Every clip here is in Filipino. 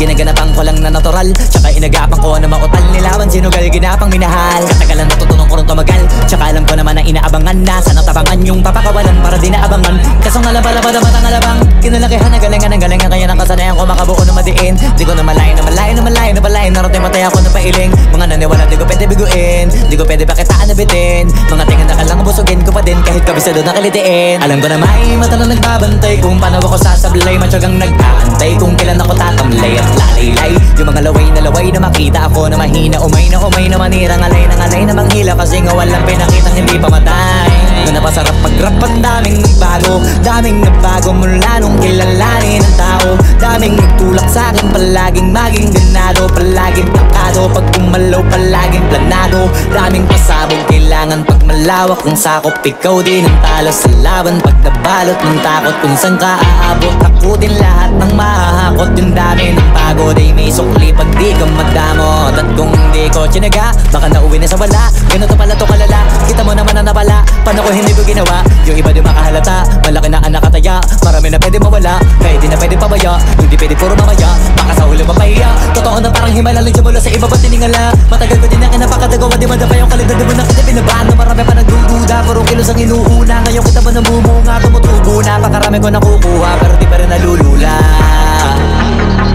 Ginaganapan ko lang na natural, tsaka inagapan ko na mautal. Nilawan sinugal, ginapang minahal. Katagalan natutunan ko rin tumagal, tsaka alam ko naman na inaabangan na. Sana tabangan yung papakawalan para di naabangan. Kaso nga lang pala matang alabang kinalakihan na galingan ng galingan. Kaya nakasanayan ko makabuo na madiin. Di ko na malayo na malayo na malayo na malayo. Narating matay ako na pailing. Mga naniwala di ko pwede biguin, di ko pwede pakitaan na bitin. Mga tingan na kalang busugin ko pa din kahit kabisado na kalitiin. Alam ko na may mata na nagbabantay kung paano ako sasablay. Matyagang nag-aantay kung kailan ako tatamlay at lalaylay. Yung mga laway na makita ako na mahina. Umay na manira, ngalay na manghila. Kasi nga walang pinakitang hindi pa matay. Na napasarap mag-rap ang daming nagbago mula nung kilalanin ang tao. Daming nagtulak sa'kin, palaging maging ganado. Palaging takado, pag kumalaw palaging planado. Daming pasabog, kailangan pag malawak ang sakop. Ikaw din ang talo sa laban pag nabalot ng takot. Kung saan ka aabot, ako din lahat ng mahahakot. Yung dami ng pagod ay may sukli pag di ka madamot. At kung hindi ko tsinaga, baka nauwi na sa wala. Ganito pala to kalala, kita mo naman na nabala. Paano ko hindi ko ginawa, yung iba di makahalata. Malaki na anak kataya, marami na pwede mawala. Kaya di na pwede pabaya, hindi pwede puro mamaya. Baka sa huli mapahiya, totoo na parang himala lang siya mula sa iba ba't tiningala. Matagal ko din na kinapakadagawa, di madapa yung kalidad. Di mo na kita binabaan na marami pa nagdududa. Puro kilos ang inuuna, ngayon kita ba namumunga. Tumutubo na, pakarami ko nakukuha, pero di pa rin nalulula.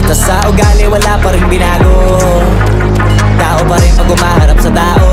Tas sa ugali wala pa rin binago, tao pa rin pag umaharap sa tao.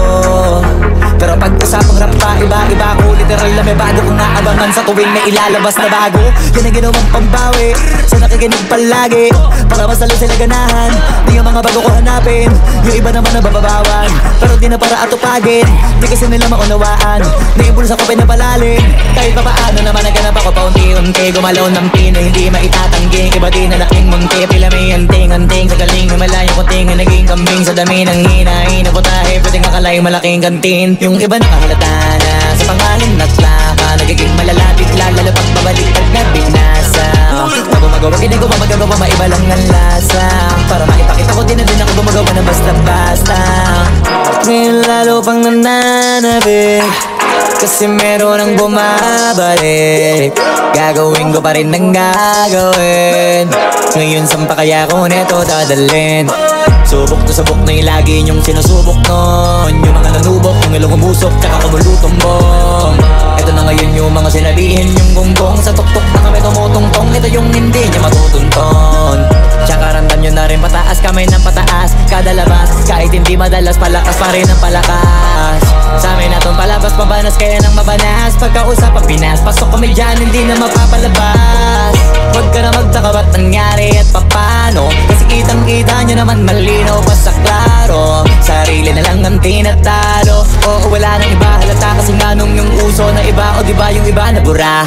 Pero pag usapang rap pa, iba-iba ko. Literal na may bago kong naabangan sa tuwing may ilalabas na bago. Yan ang ginawang pambawi sa nakikinig palagi, para mas lalo sila ganahan. Di ang mga bago ko hanapin, yung iba naman nabababawan. Pero di na para atupagin, di kasi nila maunawaan. Naimbulsa ko pinapalalim, kahit pa paano naman naganap ako paunti-unti. Gumalaw ng pino, hindi maitatanggi. Iba di na laking munti, pila may anting-anting. Sa galing na malayo ko tingin, naging kambing. Sa dami ng hinahin na putahe, pwedeng akalay malaking kantin. Yung iba nakahalata na sa pangalan at laka, nagiging malala bigla, lalo pag babalik at nabinasa. Pag gumagawa, hindi ko pa magagawa, maiba lang ang lasa. Para maipakita ko din na din ako gumagawa na basta-basta. Ngayon lalo pang nananabik, kasi meron ang bumabalik. Gagawin ko pa rin ang gagawin. Ngayon saan pa kaya ko neto dadalhin? Subok to subok na yung lagi niyong sinusubok nun. Yung mga nanubok, yung ilong umusok, tsaka kumulutumbong. Ito na ngayon yung mga sinabihin yung gonggong. Sa tuktok na kami tumutungtong, ito yung hindi niya matutunton. Tsaka ramdam nyo na rin pataas, kamay ng pataas. Kada labas, kahit hindi madalas, palakas pa rin ang palakas. Sa amin natong palabas, mabanas kaya nang mabanas. Pagkausap ang Pinas, pasok kami dyan, hindi na mapapalabas. Huwag ka na magtaka ba't nangyari at papano, kasi kitang-kita nyo naman malinaw pa sa klaro. Sarili na lang ang tinatalo, oo wala nang iba halata. Kasi nga nung yung uso na iba, o diba yung iba nabura.